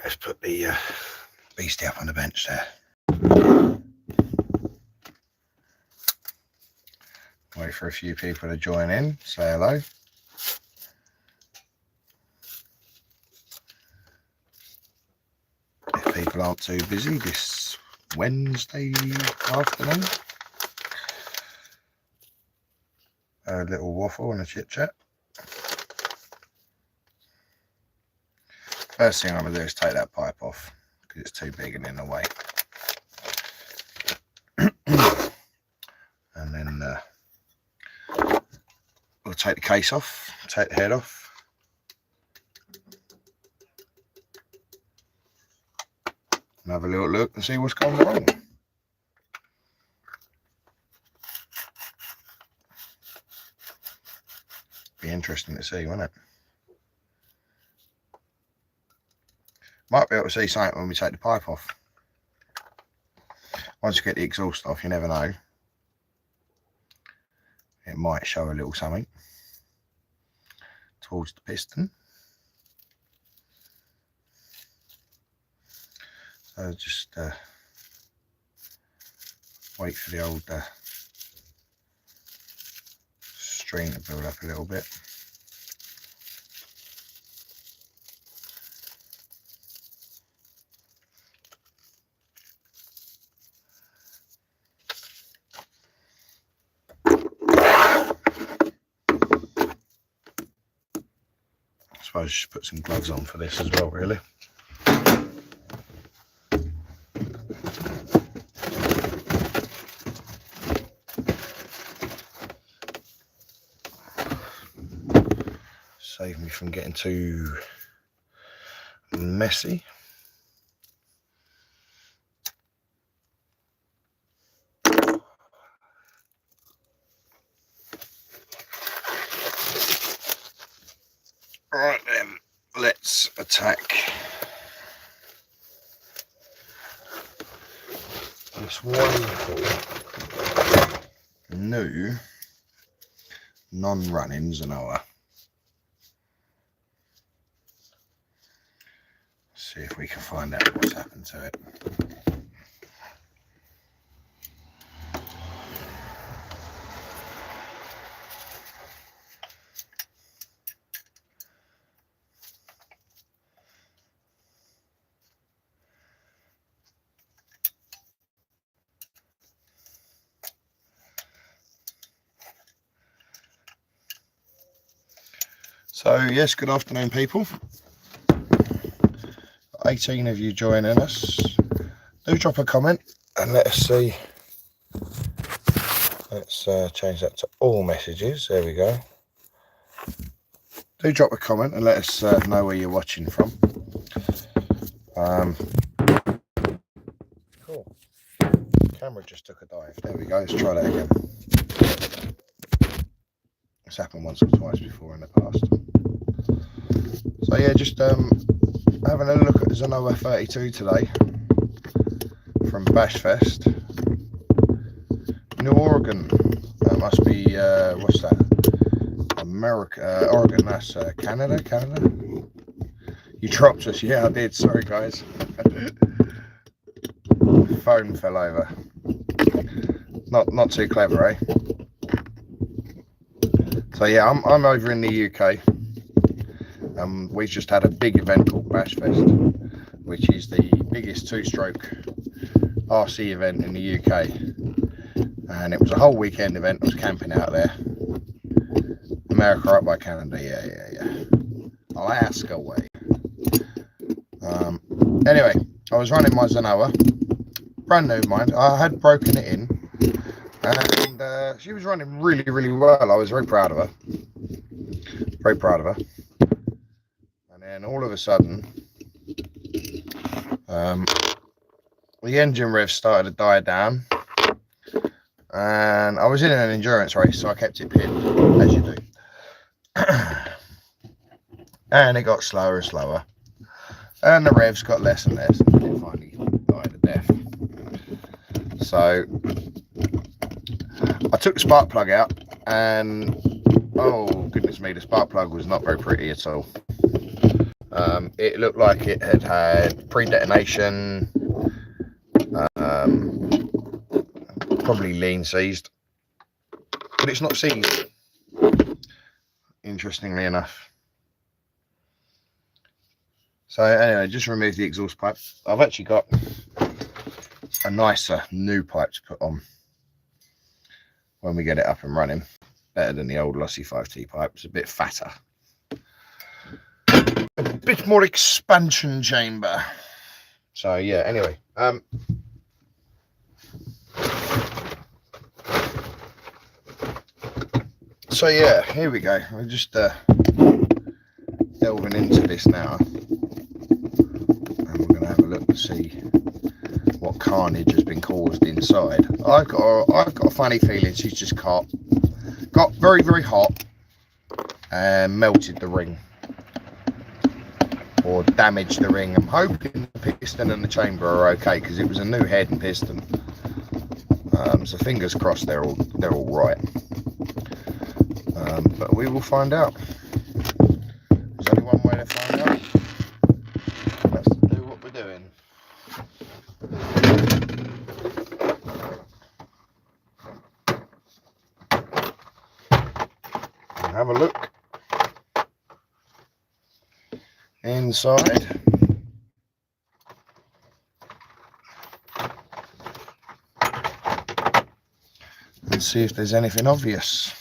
let's put the beastie up on the bench there. Wait for a few people to join in, say hello. If people aren't too busy this Wednesday afternoon. A little waffle and a chit chat. First thing I'm going to do is take that pipe off because it's too big and in the way. And then we'll take the case off, take the head off. And have a little look and see what's going wrong. Be interesting to see, won't it? Might be able to see something when we take the pipe off. Once you get the exhaust off, you never know. It might show a little something towards the piston. So just wait for the old string to build up a little bit. I suppose I should put some gloves on for this as well, really. Save me from getting too messy. Right then, let's attack this wonderful new non-running Zenoah. See if we can find out what's happened to it. So yes, good afternoon people. 18 of you joining us. Do drop a comment and let us see. Let's change that to all messages. There we go. Do drop a comment and let us know where you're watching from. Cool. Camera just took a dive. There we go. Let's try that again. It's happened once or twice before in the past. So yeah, just having a look at the Zenoah 32 today from Bashfest, New Oregon. That must be what's that? America, Oregon. That's Canada. You dropped us. Yeah, I did. Sorry, guys. Phone fell over. Not too clever, eh? So yeah, I'm over in the UK. We've just had a big event called Bashfest, which is the biggest two-stroke RC event in the UK, and it was a whole weekend event. I was camping out there. America up by Canada, yeah. Alaska way. Anyway, I was running my Zenoah, brand new mind. I had broken it in, and she was running really well. I was very proud of her. And all of a sudden, the engine revs started to die down, and I was in an endurance race, so I kept it pinned, as you do. And it got slower and slower, and the revs got less and less, and it finally died to death. So I took the spark plug out, and oh goodness me, the spark plug was not very pretty at all. It looked like it had had pre-detonation, probably lean seized, but it's not seized, interestingly enough. So anyway, just remove the exhaust pipe. I've actually got a nicer new pipe to put on when we get it up and running. Better than the old Lossy 5T pipe. It's a bit fatter, a bit more expansion chamber. So yeah, anyway, so yeah, here we go. We're just delving into this now, and we're going to have a look to see what carnage has been caused inside. I've got a funny feeling she's just got very, very hot and melted the ring, or damaged the ring. I'm hoping the piston and the chamber are okay, because it was a new head and piston. So fingers crossed they're all right. But we will find out. There's only one way to find out. That's to do what we're doing. And have a look inside. And see if there's anything obvious.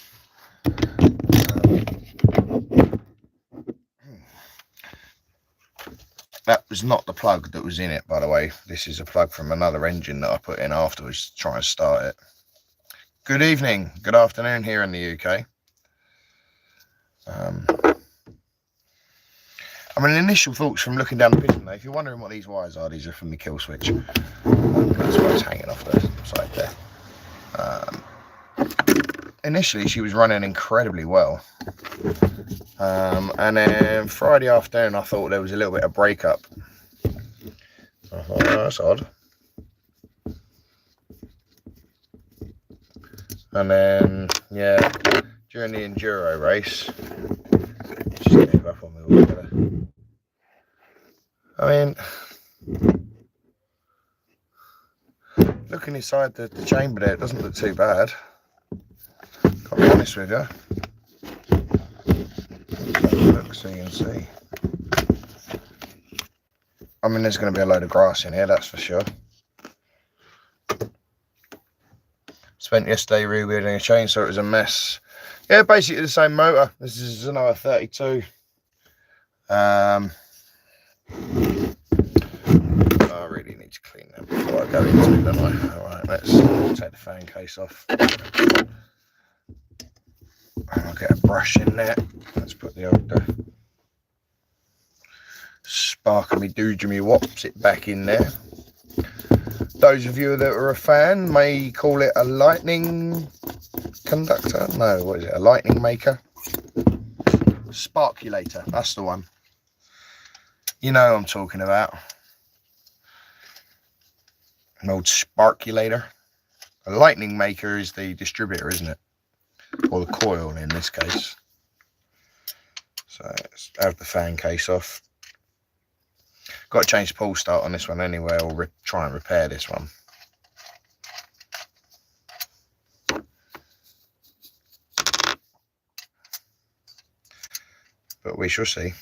That was not the plug that was in it, by the way. This is a plug from another engine that I put in afterwards to try and start it. Good evening, good afternoon here in the UK. I mean, initial thoughts from looking down the piston though, if you're wondering what these wires are, these are from the kill switch. That's why it's hanging off the side there. Initially, she was running incredibly well. And then Friday afternoon, I thought there was a little bit of breakup. I thought, oh, that's odd. And then, yeah, during the enduro race, just gave up on me altogether. I mean, looking inside the chamber there, it doesn't look too bad. Got to be honest with you. Look so you can see. I mean, there's going to be a load of grass in here, that's for sure. Spent yesterday rewheeling a chainsaw, it was a mess. Yeah, basically the same motor. This is a Zenoah 32. I really need to clean that before I go into it, don't I? Alright, let's take the fan case off. I'll get a brush in there. Let's put the old sparkly doojimy wops it back in there. Those of you that are a fan may call it a lightning conductor. No, what is it? A lightning maker? Sparkulator, that's the one. You know what I'm talking about. An old sparkulator. A lightning maker is the distributor, isn't it? Or the coil in this case. So let's have the fan case off. Got to change the pull start on this one anyway, or try and repair this one. But we shall see.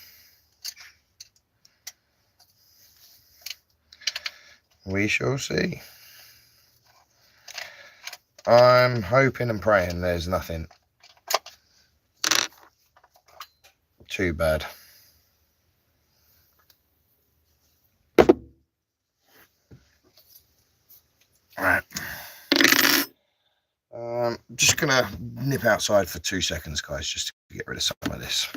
We shall see. I'm hoping and praying there's nothing too bad. Right. I'm just gonna nip outside for 2 seconds, guys, just to get rid of some of this.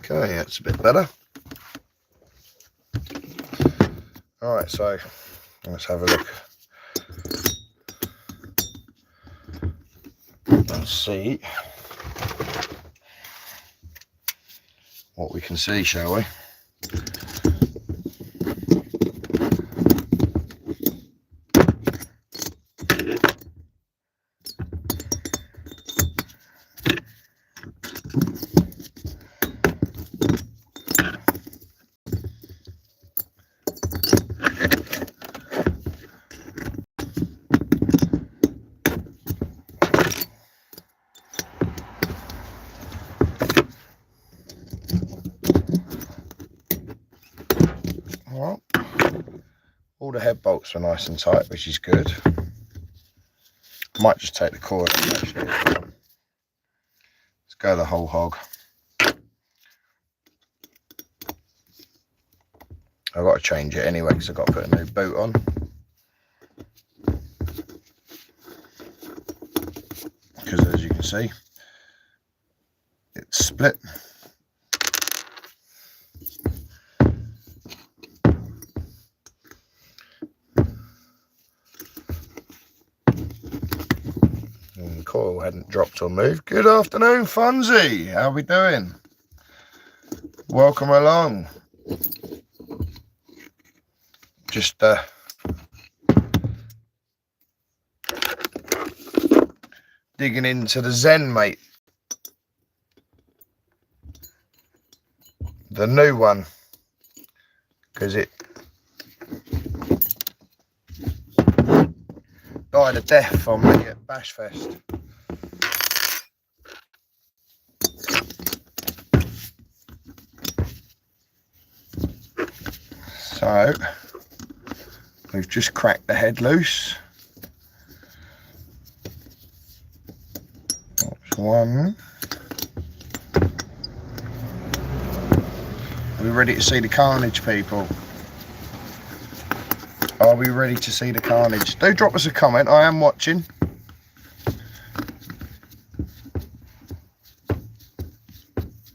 Okay, that's a bit better. All right, so let's have a look. Let's see what we can see, shall we? Well, all the head bolts are nice and tight, which is good. Might just take the cord off, actually. Let's go the whole hog. I've got to change it anyway because I've got to put a new boot on. Because as you can see, it's split. And the coil hadn't dropped or moved. Good afternoon, Fonzie. How are we doing? Welcome along. Just digging into the Zen, mate. The new one, because it died a death on me at Bashfest. So we've just cracked the head loose. That's one. Are we ready to see the carnage, people? Are we ready to see the carnage? Do drop us a comment. I am watching.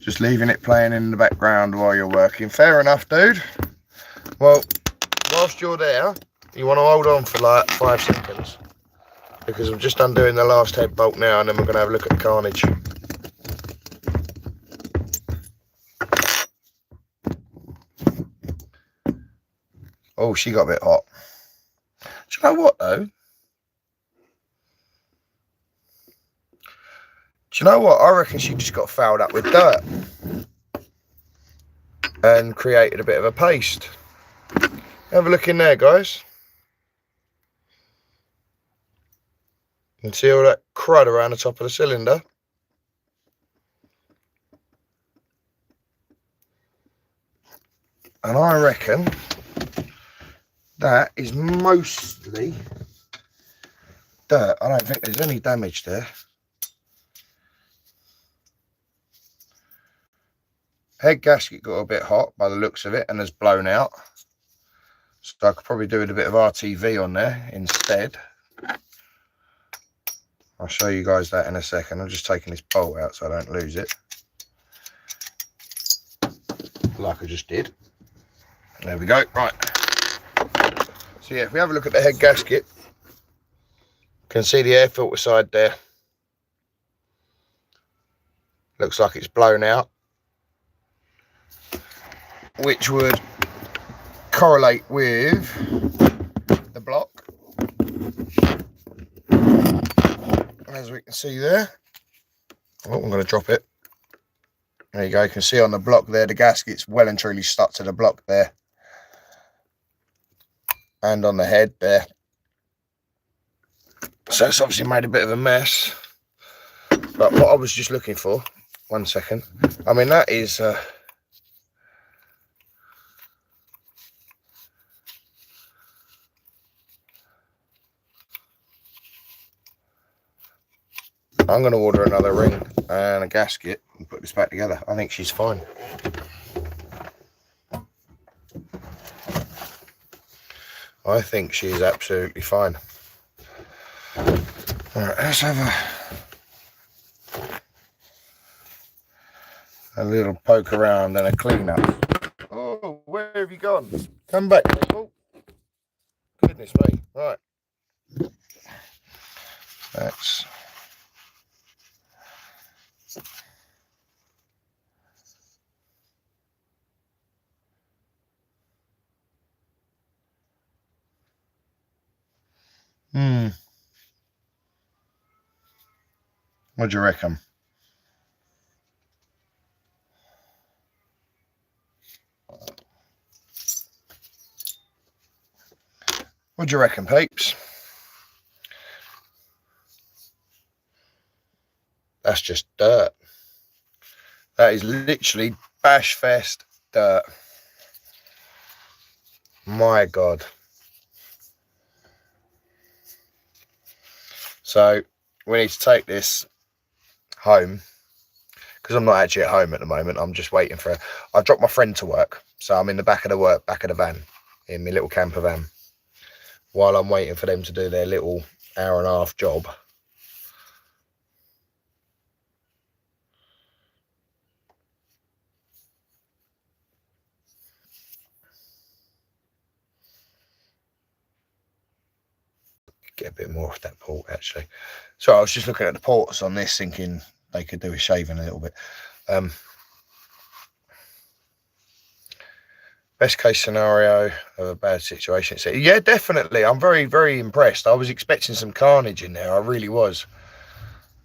Just leaving it playing in the background while you're working. Fair enough, dude. Well, whilst you're there, you want to hold on for like 5 seconds. Because I'm just undoing the last head bolt now, and then we're going to have a look at the carnage. Oh, she got a bit hot. Do you know what, though? Do you know what? I reckon she just got fouled up with dirt and created a bit of a paste. Have a look in there, guys. You can see all that crud around the top of the cylinder. And I reckon that is mostly dirt. I don't think there's any damage there. Head gasket got a bit hot by the looks of it and has blown out. So I could probably do with a bit of RTV on there instead. I'll show you guys that in a second. I'm just taking this bolt out so I don't lose it. Like I just did. There we go. Right. So yeah, if we have a look at the head gasket, you can see the air filter side there. Looks like it's blown out, which would correlate with the block, as we can see there. Oh, I'm going to drop it. There you go. You can see on the block there, the gasket's well and truly stuck to the block there, and on the head there. So it's obviously made a bit of a mess. But what I was just looking for, 1 second. I mean, that is I'm going to order another ring and a gasket and put this back together. I think she's fine. I think she's absolutely fine. All right, let's have a A little poke around and a clean up. Oh, where have you gone? Come back, people. Goodness me. Right. That's... What do you reckon? What do you reckon, peeps? That's just dirt. That is literally bashfest dirt. My God. So we need to take this home, because I'm not actually at home at the moment. I'm just waiting for... I've dropped my friend to work, so I'm in the back of the van, in my little camper van, while I'm waiting for them to do their little hour-and-a-half job. Get a bit more off that port, actually. So I was just looking at the ports on this, thinking they could do with shaving a little bit. Best case scenario of a bad situation. So yeah, definitely. I'm very, very impressed. I was expecting some carnage in there. I really was.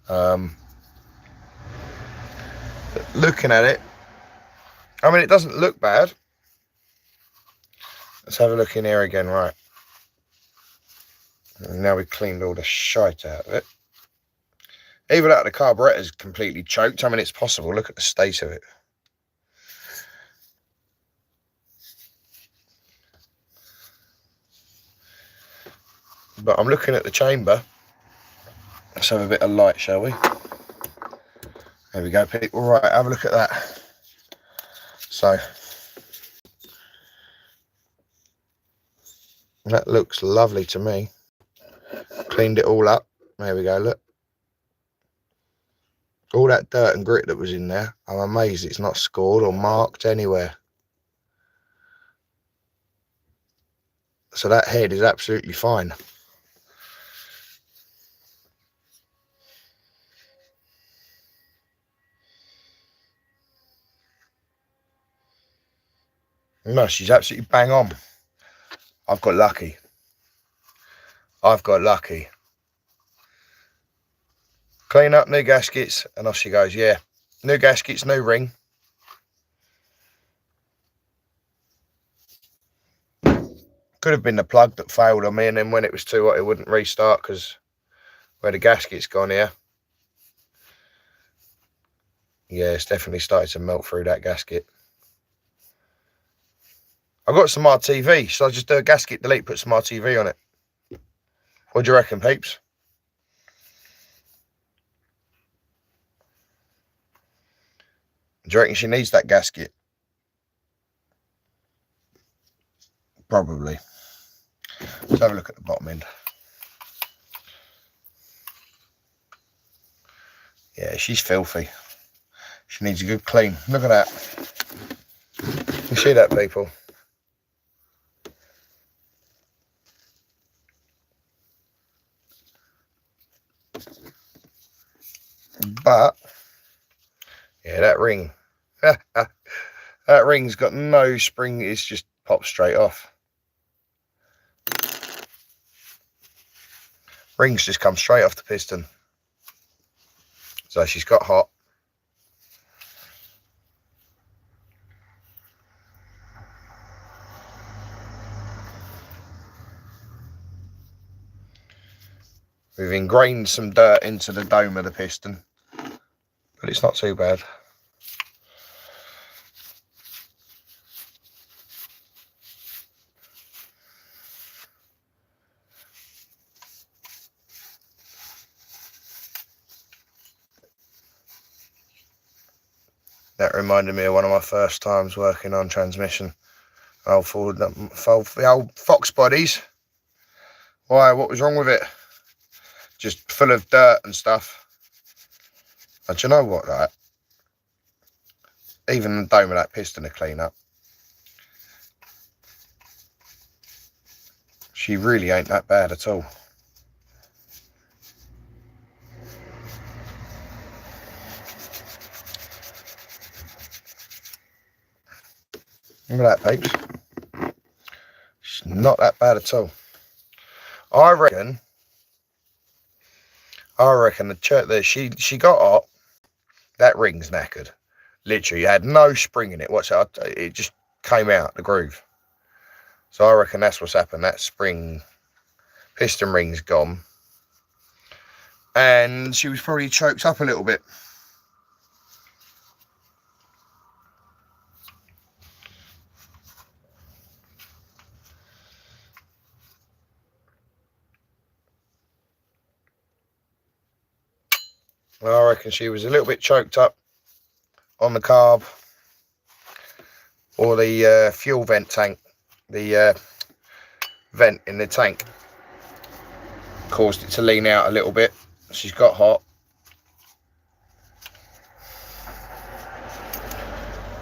But looking at it, I mean, it doesn't look bad. Let's have a look in here again, right? And now we've cleaned all the shite out of it. Even out the carburettor's completely choked. I mean, it's possible. Look at the state of it. But I'm looking at the chamber. Let's have a bit of light, shall we? There we go, people. Right, have a look at that. So that looks lovely to me. Cleaned it all up. There we go, look. All that dirt and grit that was in there, I'm amazed it's not scored or marked anywhere. So that head is absolutely fine. No, she's absolutely bang on. I've got lucky. I've got lucky. Clean up, new gaskets, and off she goes. Yeah, new gaskets, new ring. Could have been the plug that failed on me, and then when it was too hot, it wouldn't restart because where the gasket's gone here. Yeah, it's definitely started to melt through that gasket. I've got some RTV, so I'll just do a gasket delete, put some RTV on it. What do you reckon, peeps? Do you reckon she needs that gasket? Probably. Let's have a look at the bottom end. Yeah, she's filthy. She needs a good clean. Look at that. You see that, people? But yeah, that ring. That ring's got no spring. It's just popped straight off. Ring's just come straight off the piston. So she's got hot. We've ingrained some dirt into the dome of the piston, but it's not too bad. That reminded me of one of my first times working on transmission. The old Fox bodies. Why, what was wrong with it? Just full of dirt and stuff. And do you know what, right? even the dome of that piston to clean up. She really ain't that bad at all. Look at that, peeps. She's not that bad at all. I reckon the church there, she got hot. That ring's knackered. Literally, you had no spring in it. Watch it. It just came out the groove. So I reckon that's what's happened. That spring piston ring's gone, and she was probably choked up a little bit. I reckon she was a little bit choked up on the carb, or the fuel vent tank, the vent in the tank caused it to lean out a little bit. She's got hot,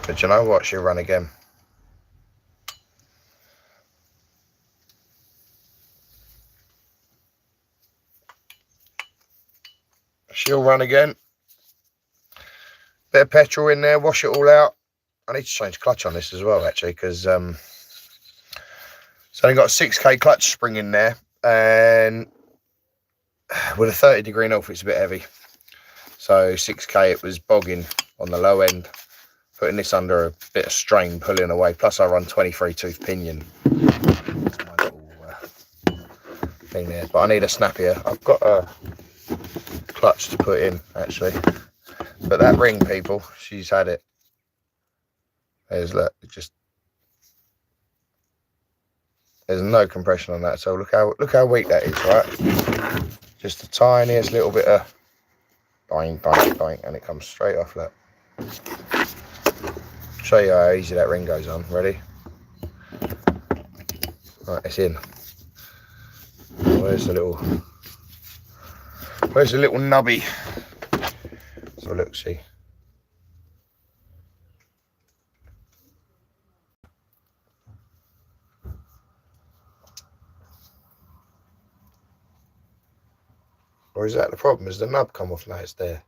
but you know what, she'll run again. She'll run again. Bit of petrol in there, wash it all out. I need to change clutch on this as well, actually, because it's only got a 6k clutch spring in there, and with a 30-degree north, it's a bit heavy. So 6k, it was bogging on the low end, putting this under a bit of strain, pulling away. Plus, I run 23 tooth pinion. That's my little thing there. But I need a snappier. I've got a clutch to put in, actually. But that ring, people, she's had it. There's, look, there's no compression on that. So look how weak that is, right? Just the tiniest little bit of boing, boing, boing, and it comes straight off. Look. Show you how easy that ring goes on. Ready? Right, it's in. Where's the little nubby? So look, see. Or is that the problem? Has the nub come off now? It's there.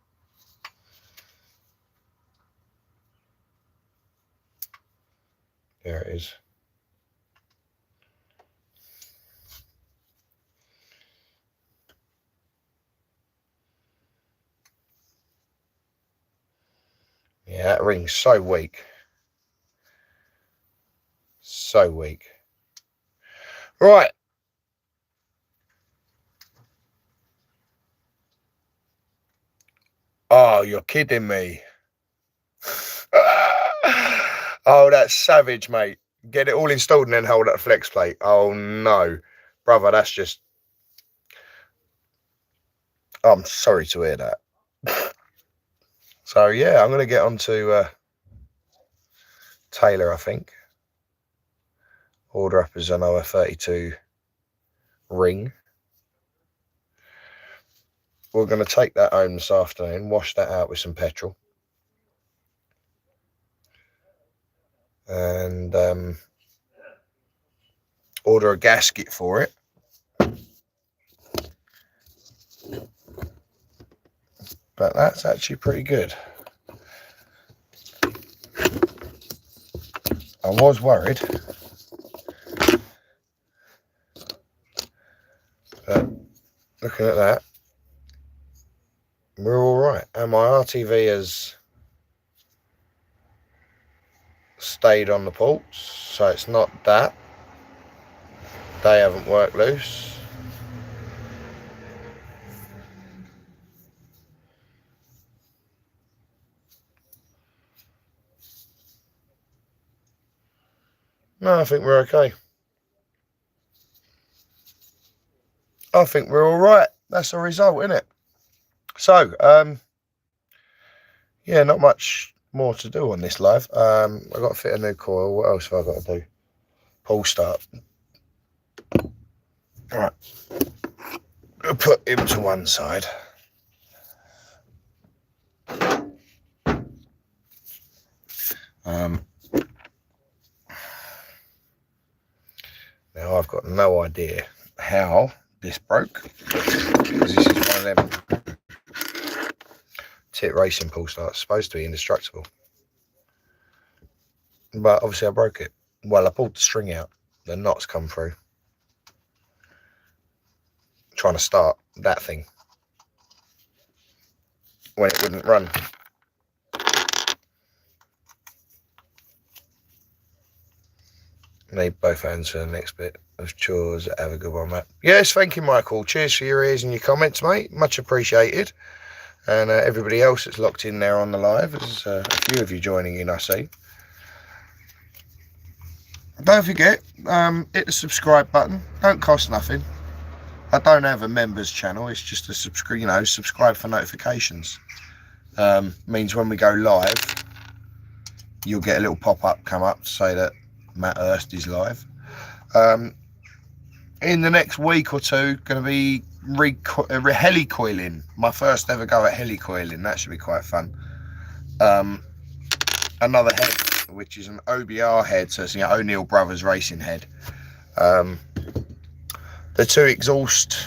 There it is. Yeah, that ring's so weak. So weak. Right. Oh, you're kidding me. Oh, that's savage, mate. Get it all installed and then hold that flex plate. Oh, no. Brother, that's just... I'm sorry to hear that. So, yeah, I'm going to get on to Taylor, I think. Order up a Zenoah 32 ring. We're going to take that home this afternoon, wash that out with some petrol. And order a gasket for it. But that's actually pretty good. I was worried. But looking at that, we're all right. And my RTV has stayed on the ports, so it's not that. They haven't worked loose. No, I think we're okay. I think we're all right. That's the result, isn't it? So, yeah, not much more to do on this live. I've got to fit a new coil. What else have I got to do? Pull start. Right. I'll put him to one side. Now I've got no idea how this broke, because this is one of them tit racing pull starts, supposed to be indestructible, but obviously I broke it. Well, I pulled the string out, the knots come through, trying to start that thing when it wouldn't run. Need both hands for the next bit of chores. Have a good one, mate. Yes, thank you, Michael. Cheers for your ears and your comments, mate. Much appreciated. And everybody else that's locked in there on the live, there's a few of you joining in, I see. Don't forget, hit the subscribe button. Don't cost nothing. I don't have a members channel. It's just a subscribe for notifications. Means when we go live, you'll get a little pop-up come up to say that Matt Hurst is live. In the next week or two, going to be helicoiling. My first ever go at helicoiling. That should be quite fun. Another head, which is an OBR head, so it's the O'Neill Brothers racing head. The two exhaust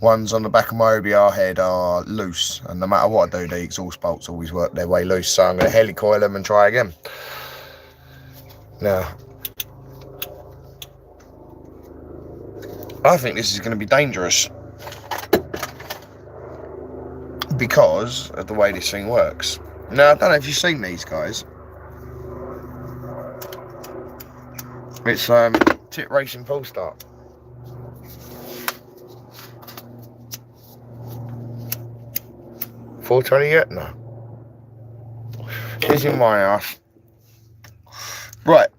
ones on the back of my OBR head are loose, and no matter what I do, the exhaust bolts always work their way loose, so I'm going to helicoil them and try again. Now, I think this is going to be dangerous because of the way this thing works. Now, I don't know if you've seen these guys. It's tit racing pull start. $420 yet? No. It's in my ass. Right.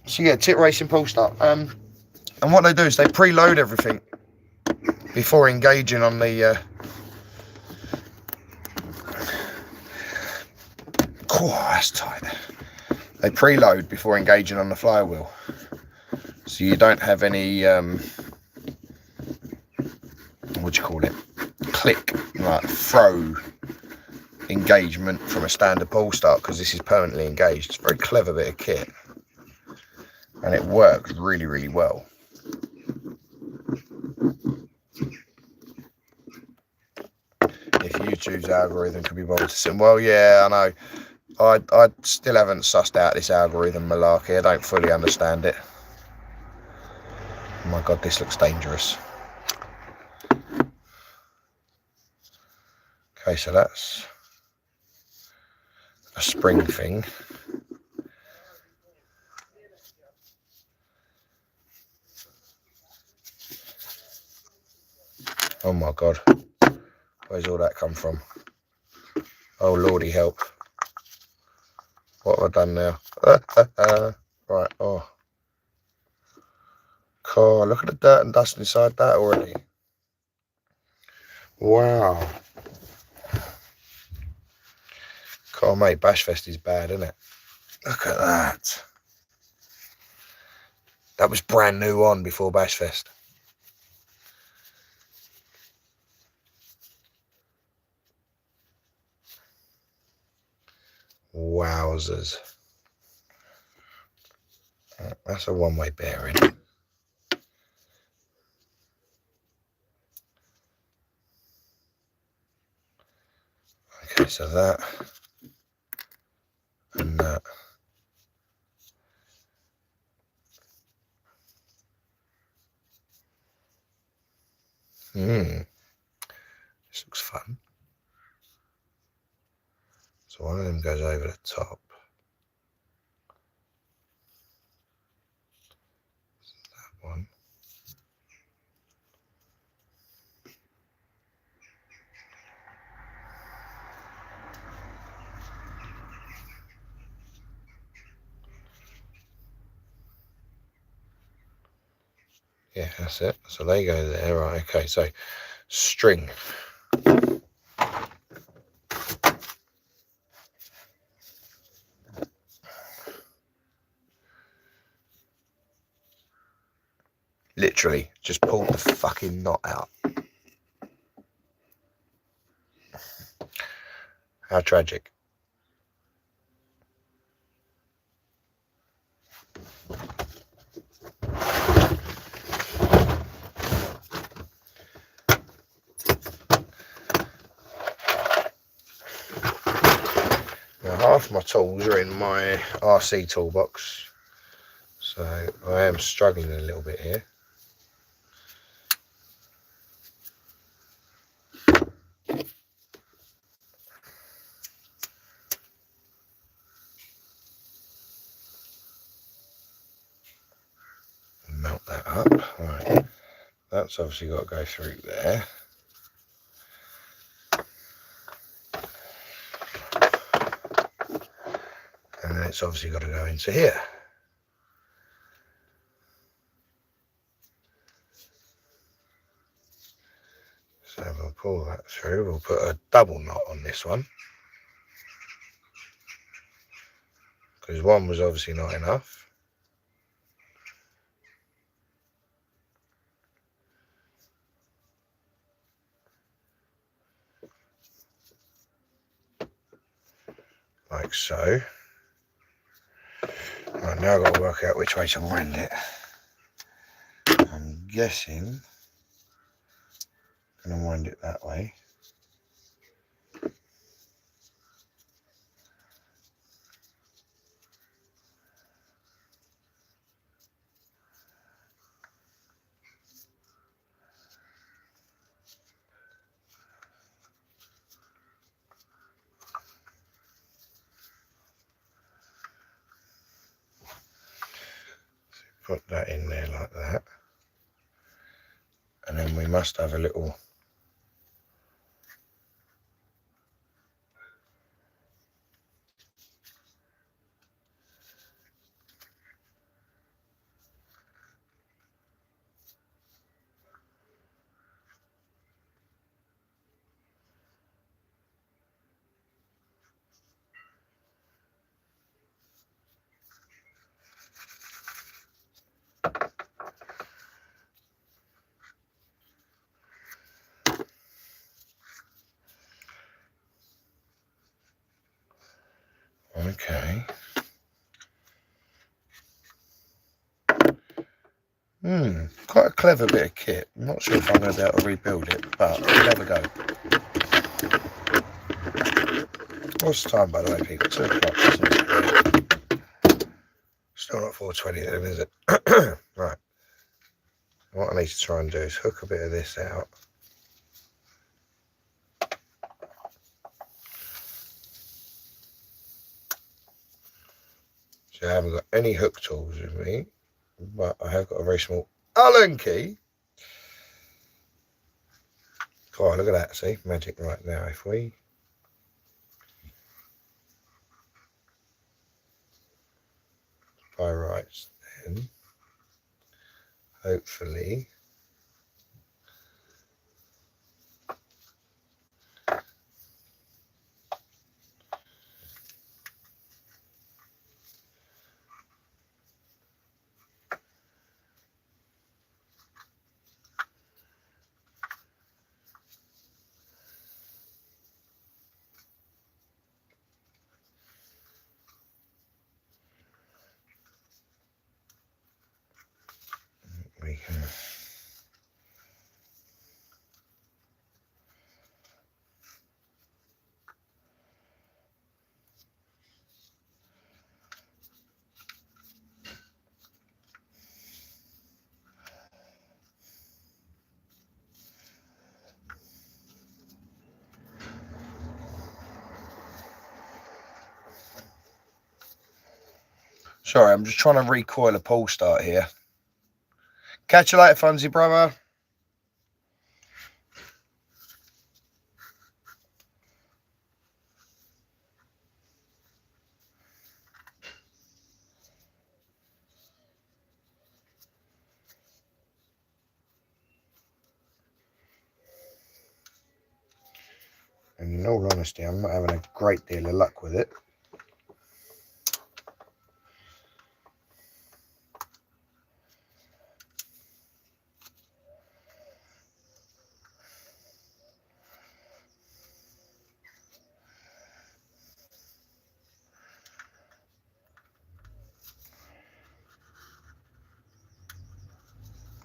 So yeah, tit racing pull start. And what they do is they preload everything before engaging on the oh, that's tight. They preload before engaging on the flywheel, so you don't have any what do you call it, click, like throw engagement from a standard pull start, because this is permanently engaged. It's a very clever bit of kit, and it works really, really well. If YouTube's algorithm could be bothered to say, well, yeah, I know. I still haven't sussed out this algorithm malarkey. I don't fully understand it. Oh my God, this looks dangerous. Okay, so that's a spring thing. Oh my God, where's all that come from? Oh Lordy help. What have I done now? Right, oh. God, look at the dirt and dust inside that already. Wow. God, mate, Bashfest is bad, isn't it? Look at that. That was brand new on before Bashfest. Wowzers. That's a one-way bearing. Okay, so that and that. This looks fun. So one of them goes over the top. That one. Yeah, that's it. So they go there, right? Okay, so string. Literally, just pulled the fucking knot out. How tragic. half my tools are in my RC toolbox, so I am struggling a little bit here. Melt that up. Right, that's obviously got to go through there. And then it's obviously got to go into here. So we'll pull that through. We'll put a double knot on this one, because one was obviously not enough. Like so. Right, now I've got to work out which way to wind it. I'm guessing I'm going to wind it that way. Put that in there like that, and then we must have a little okay. Quite a clever bit of kit. I'm not sure if I'm going to be able to rebuild it, but we'll have a go. What's the time, by the way, people? 2 o'clock. Still not 4:20 then, is it? Right. What I need to try and do is hook a bit of this out. So I haven't got any hook tools with me, but I have got a very small Allen key. Oh, look at that, see? Magic right now. If we by rights, then hopefully we can. Sorry, I'm just trying to recoil a pull start here. Catch you later, Funzy brother. And in all honesty, I'm not having a great deal of luck with it.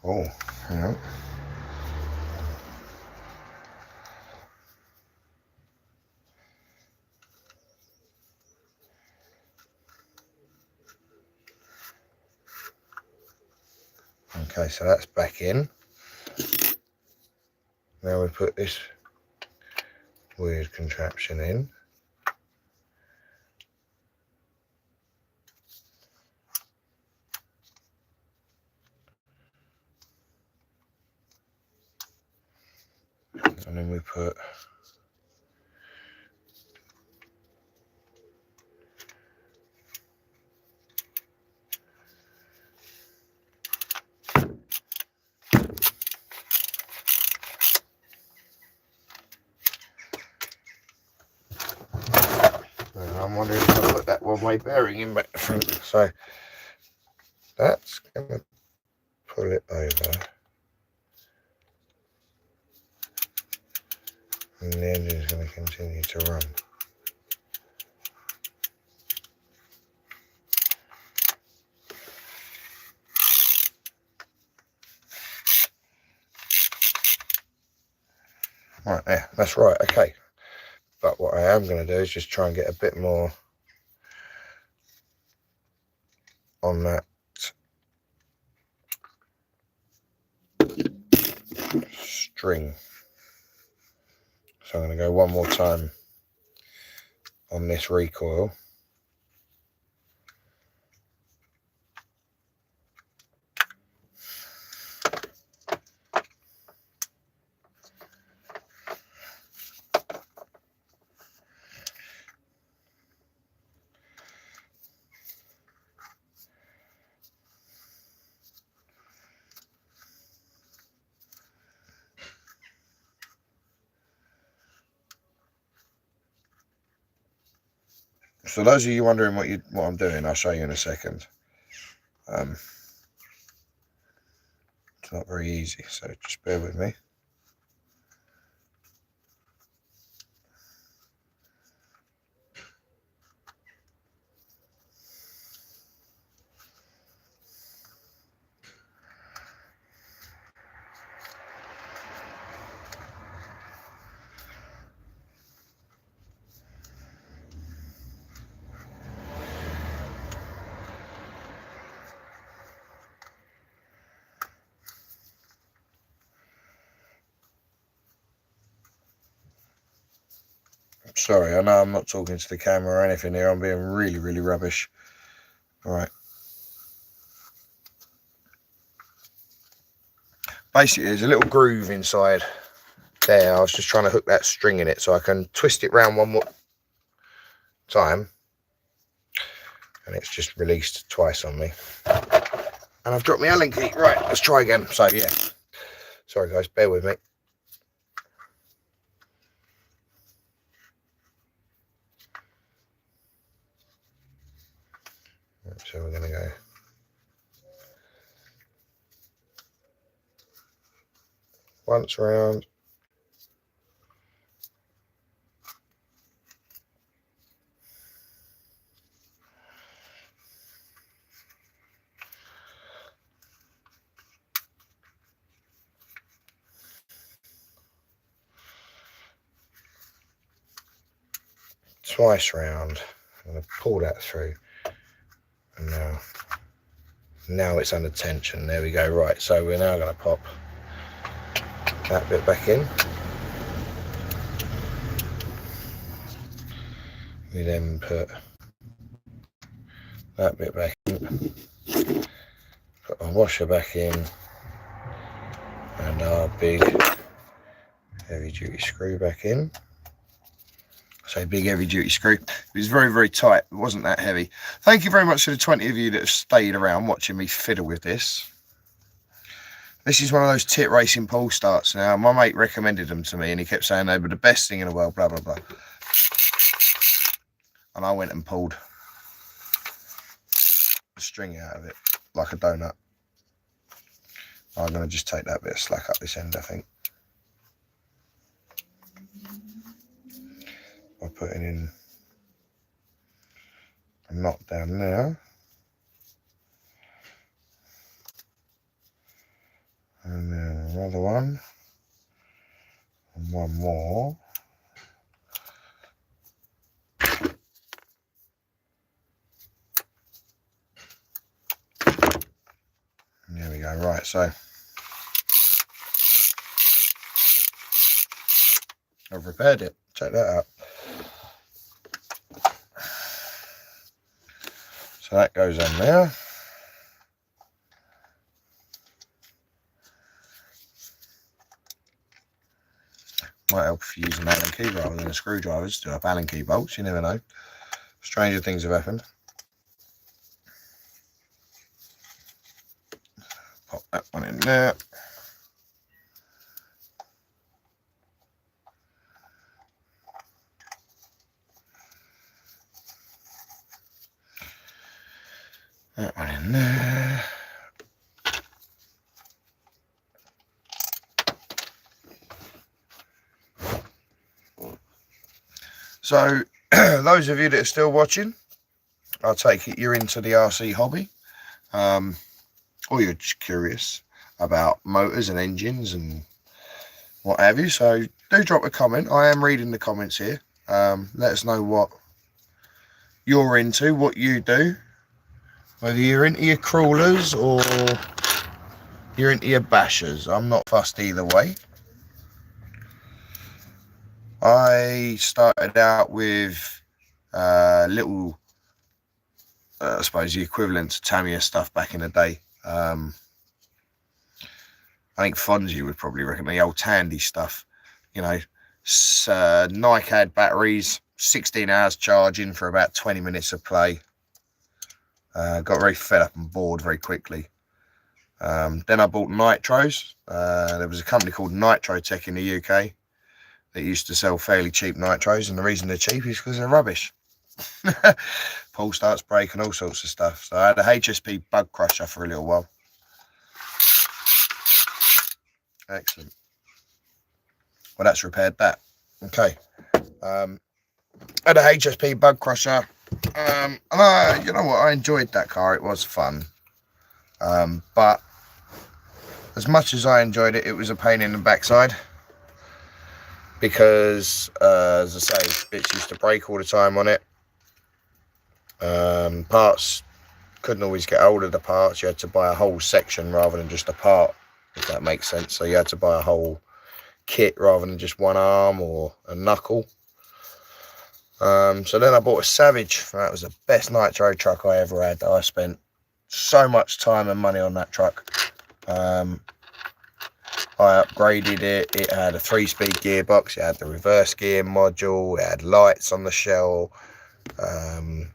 Oh, hang on. Okay, so that's back in. Now we put this weird contraption in. And then we put I'm wondering if I put that one-way bearing in back the front. So that's going to pull it over. And the engine is going to continue to run. Right there, that's right, okay. But what I am going to do is just try and get a bit more on that string. So I'm going to go one more time on this recoil. So those of you wondering what I'm doing, I'll show you in a second. It's not very easy, so just bear with me. Sorry, I know I'm not talking to the camera or anything here. I'm being really, really rubbish. All right. Basically, there's a little groove inside there. I was just trying to hook that string in it so I can twist it round one more time. And it's just released twice on me. And I've dropped my Allen key. Right, let's try again. So, yeah. Sorry, guys. Bear with me. So we're going to go once round, twice round. I'm going to pull that through, and now it's under tension. There we go. Right, so we're now going to pop that bit back in. We then put that bit back in, put our washer back in, and our big heavy duty screw back in. So big heavy duty screw. It was very, very tight. It wasn't that heavy. Thank you very much to the 20 of you that have stayed around watching me fiddle with this. This is one of those tit racing pull starts. Now, my mate recommended them to me and he kept saying they were the best thing in the world, blah, blah, blah. And I went and pulled the string out of it like a donut. I'm going to just take that bit of slack up this end, I think. By putting in a knot down there. And then another one. And one more. There we go. Right, so I've repaired it. Check that out. So that goes on there. Might help if you use an Allen key rather than a screwdriver to do up Allen key bolts. You never know. Stranger things have happened. Pop that one in there. That one in there. So, those of you that are still watching, I take it you're into the RC hobby, or you're just curious about motors and engines and what have you. So, do drop a comment. I am reading the comments here. Let us know what you're into, what you do. Whether you're into your crawlers or you're into your bashers, I'm not fussed either way. I started out with little, I suppose the equivalent to Tamiya stuff back in the day. I think Fonzie would probably reckon the old Tandy stuff. You know, Nike had batteries, 16 hours charging for about 20 minutes of play. Got very fed up and bored very quickly. Then I bought nitros. There was a company called Nitro Tech in the UK that used to sell fairly cheap nitros, and the reason they're cheap is because they're rubbish. Pull starts breaking, all sorts of stuff. So I had a HSP bug crusher for a little while. Excellent. Well, that's repaired that. Okay. Had a HSP bug crusher. And you know what, I enjoyed that car. It was fun, but as much as I enjoyed it, it was a pain in the backside because as I say, bits used to break all the time on it. Parts, couldn't always get hold of the parts. You had to buy a whole section rather than just a part, if that makes sense. So you had to buy a whole kit rather than just one arm or a knuckle. So then I bought a Savage. That was the best nitro truck I ever had. I spent so much time and money on that truck. I upgraded it. It had a 3-speed gearbox. It had the reverse gear module. It had lights on the shell. I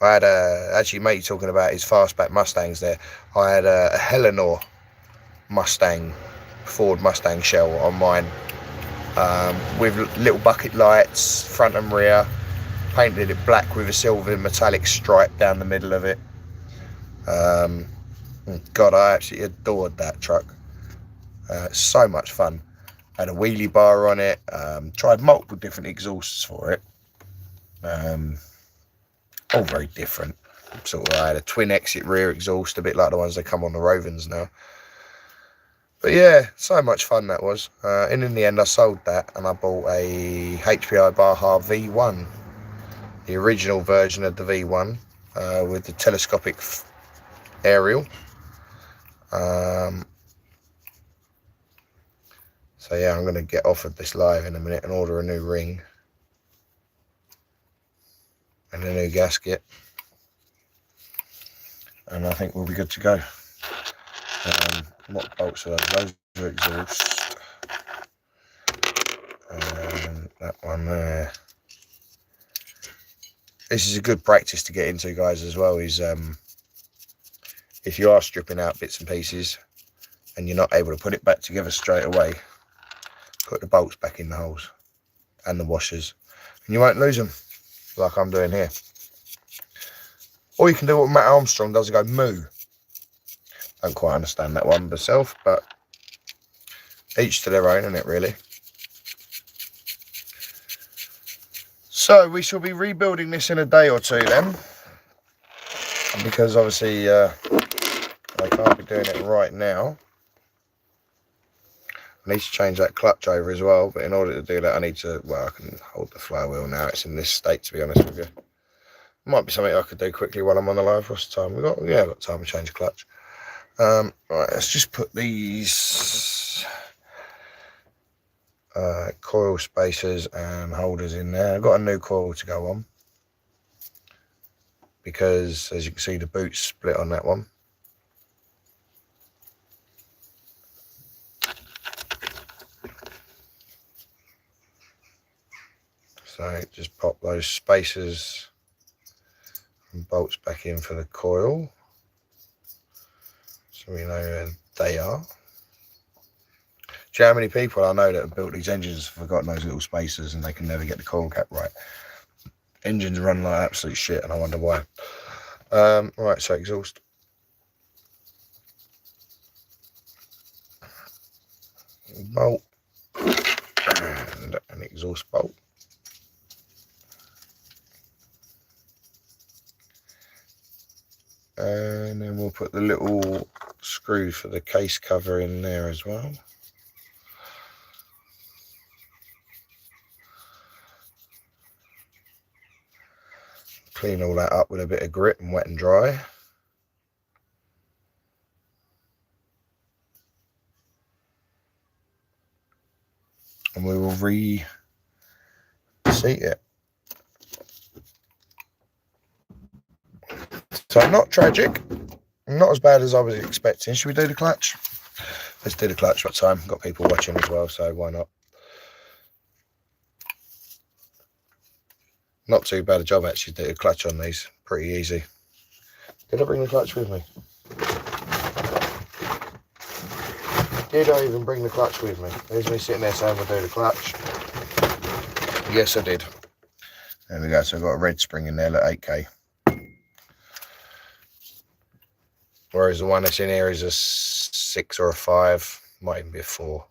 had actually, mate, talking about his fastback Mustangs there. I had a Eleanor Mustang, Ford Mustang shell on mine. With little bucket lights, front and rear. Painted it black with a silver metallic stripe down the middle of it. God, I absolutely adored that truck. So much fun. Had a wheelie bar on it. Tried multiple different exhausts for it. All very different. So I had a twin exit rear exhaust, a bit like the ones that come on the Rovens now. But yeah, so much fun that was. And in the end, I sold that and I bought a HPI Baja V1, the original version of the V1 with the telescopic aerial. So yeah, I'm going to get offered this live in a minute and order a new ring and a new gasket, and I think we'll be good to go. What bolts are those? Those are exhaust. And that one there. This is a good practice to get into, guys, as well, is if you are stripping out bits and pieces and you're not able to put it back together straight away, put the bolts back in the holes and the washers and you won't lose them like I'm doing here. Or you can do what Matt Armstrong does and go moo. Don't quite understand that one myself, but each to their own, isn't it, really? So we shall be rebuilding this in a day or two then, because obviously I can't be doing it right now. I need to change that clutch over as well, but in order to do that I need to, well, I can hold the flywheel now. It's in this state, to be honest with you. Might be something I could do quickly while I'm on the live. What's the time we got? Yeah, I've got time to change the clutch. Right, let's just put these coil spacers and holders in there. I've got a new coil to go on because, as you can see, the boot's split on that one. So just pop those spacers and bolts back in for the coil, so we know where they are. Do you know how many people I know that have built these engines have forgotten those little spacers and they can never get the coil cap right? Engines run like absolute shit and I wonder why. Right, so exhaust. Bolt and an exhaust bolt. And then we'll put the little screw for the case cover in there as well. Clean all that up with a bit of grit and wet and dry. And we will reseat it. So not tragic, not as bad as I was expecting. Should we do the clutch? Let's do the clutch. What time? Got people watching as well, so why not? Not too bad a job actually. Do the clutch on these. Pretty easy. Did I bring the clutch with me? Did I even bring the clutch with me? There's me sitting there saying we'll do the clutch. Yes, I did. There we go. So I've got a red spring in there, look, 8K. Whereas the one that's in here is a 6 or a 5, might even be a 4.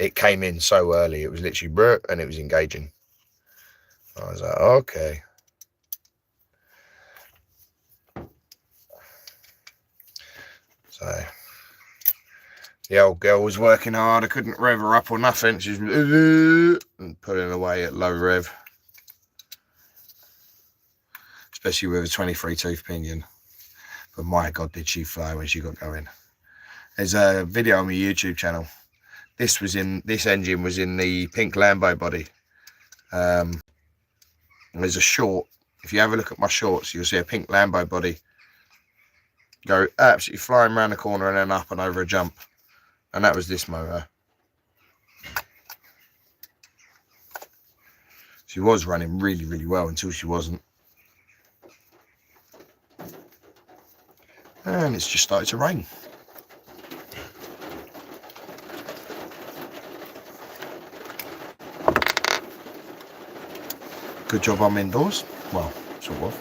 It came in so early, it was literally brr, and it was engaging. I was like, okay. So the old girl was working hard. I couldn't rev her up or nothing. She was pulling away at low rev, especially with a 23 tooth pinion. But my God, did she fly when she got going. There's a video on my YouTube channel. This engine was in the pink Lambo body. There's a short. If you have a look at my shorts, you'll see a pink Lambo body go absolutely flying around the corner and then up and over a jump. And that was this motor. She was running really, really well until she wasn't. And it's just started to rain. Good job I'm indoors. Well, sort of.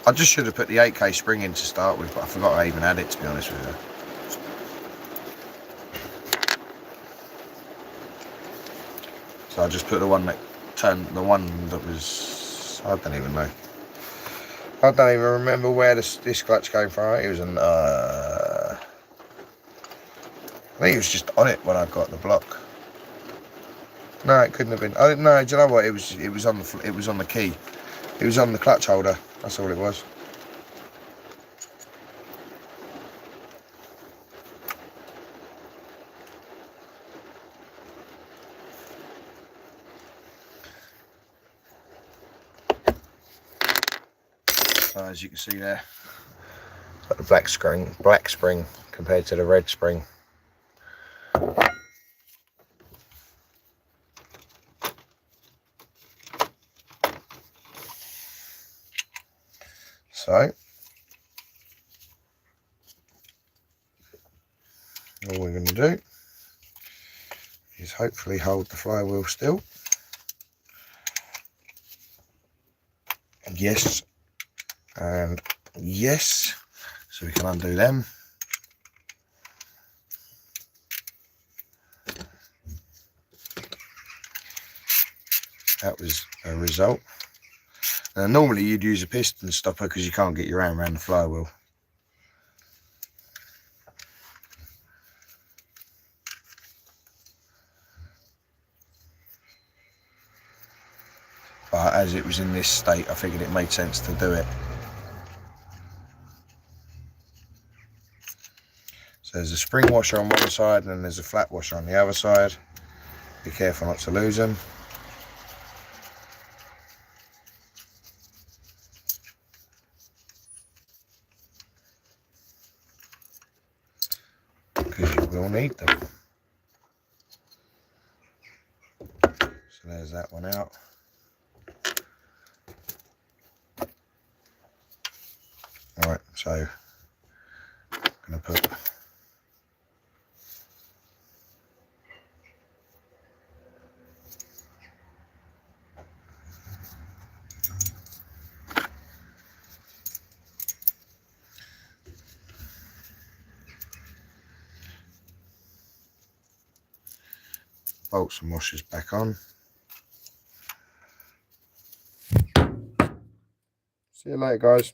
I just should have put the 8K spring in to start with, but I forgot I even had it, to be honest with you. So I just put the one that turned, the one that was, I don't even know. I don't even remember where this clutch came from. It was I think it was just on it when I got the block. No, it couldn't have been. I didn't know. Do you know what? It was on the key. It was on the clutch holder. That's all it was. So as you can see there, got the black spring compared to the red spring. So all we're going to do is hopefully hold the flywheel still. Yes, and yes, so we can undo them. That was a result. Normally you'd use a piston stopper because you can't get your hand around the flywheel. but as it was in this state, I figured it made sense to do it. So there's a spring washer on one side and there's a flat washer on the other side. Be careful not to lose them. Because you will need them. So there's that one out. Alright, so I'm going to put bolts and washers back on. See you later, guys.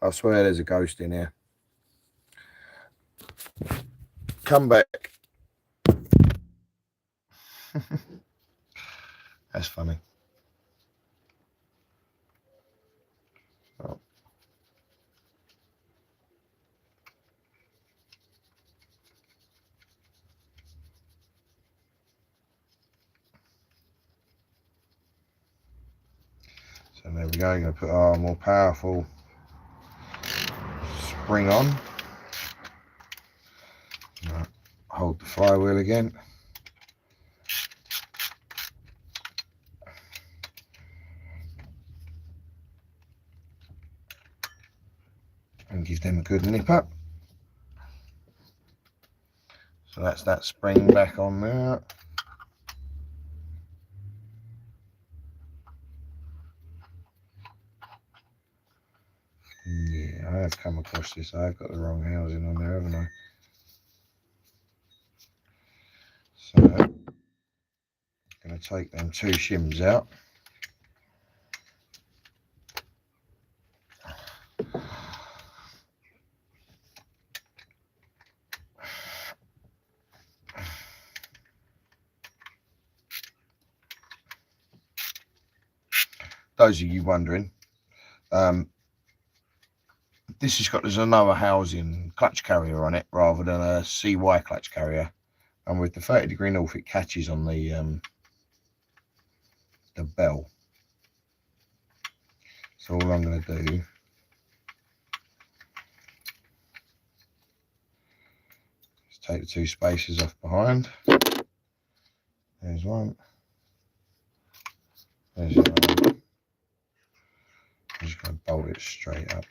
I swear there's a ghost in here. Come back. That's funny. Oh. So there we go. I'm going to put our more powerful spring on. Right. Hold the flywheel again. And give them a good nip up. So that's that spring back on there. Yeah, I have come across this. I've got the wrong housing on there, haven't I? So I'm going to take them two shims out. Those of you wondering, this has got the Zenoah housing clutch carrier on it rather than a CY clutch carrier, and with the 30° north it catches on the bell. So all I'm going to do is take the two spacers off behind. There's one. There's the other one. I'm just going to bolt it straight up.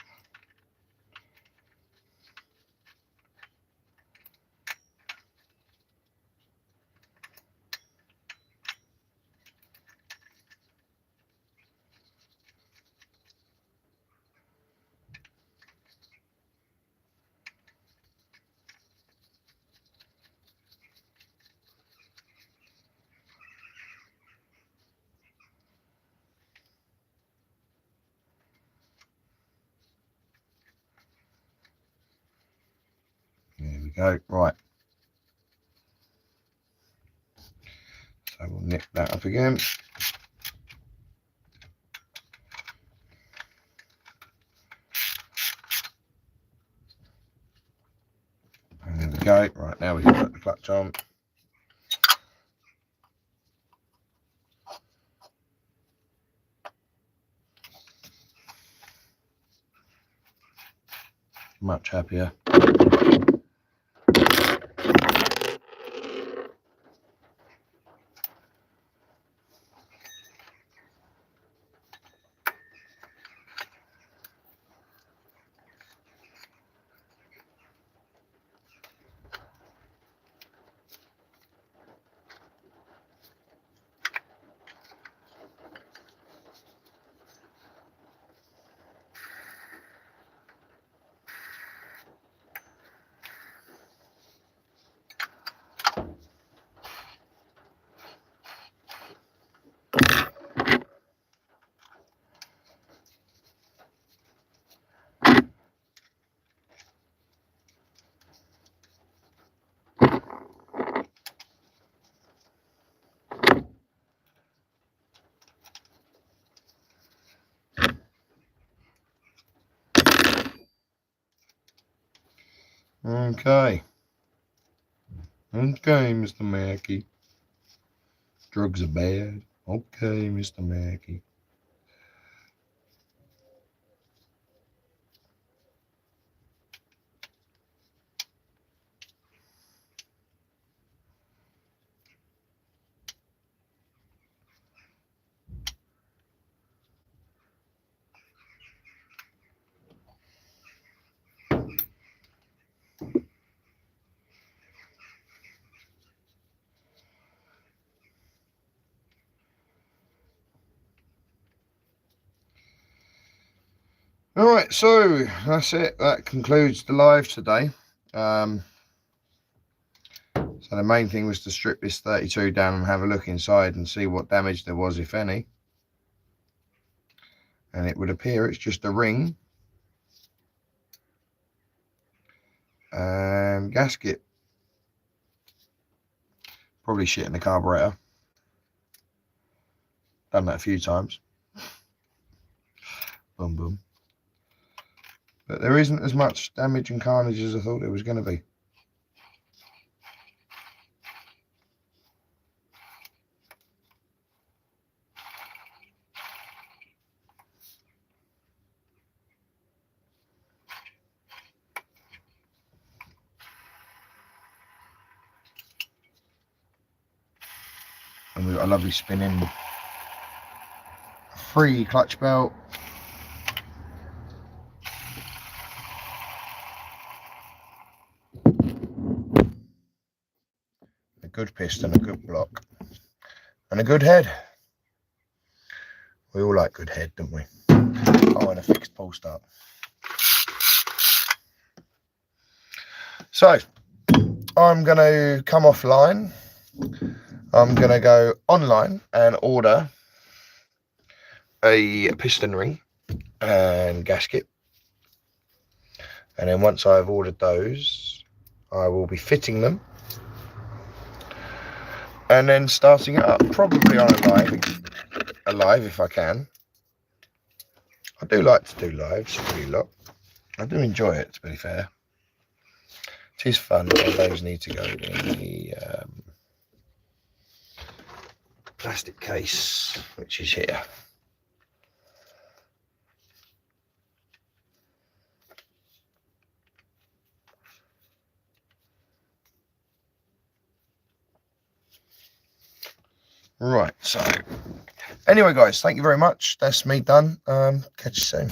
There we go. Right. So we'll nip that up again. And there we go. Right, now we can put the clutch on. Much happier. Okay. Okay, Mr. Mackey. Drugs are bad. Okay, Mr. Mackey. All right, so that's it. That concludes the live today. So the main thing was to strip this 32 down and have a look inside and see what damage there was, if any. And it would appear it's just a ring and gasket. Probably shit in the carburetor. Done that a few times. Boom, boom. But there isn't as much damage and carnage as I thought it was going to be. And we've got a lovely spinning free clutch belt. A good piston, a good block, and a good head. We all like good head, don't we? Oh, and a fixed pull start. So I'm going to come offline. I'm going to go online and order a piston ring and gasket. And then once I've ordered those, I will be fitting them and then starting it up, probably on a live if I can. I do like to do lives for you lot. I do enjoy it, to be fair. It is fun. All those need to go in the plastic case, which is here. Right, so anyway guys, thank you very much. That's me done. Catch you soon.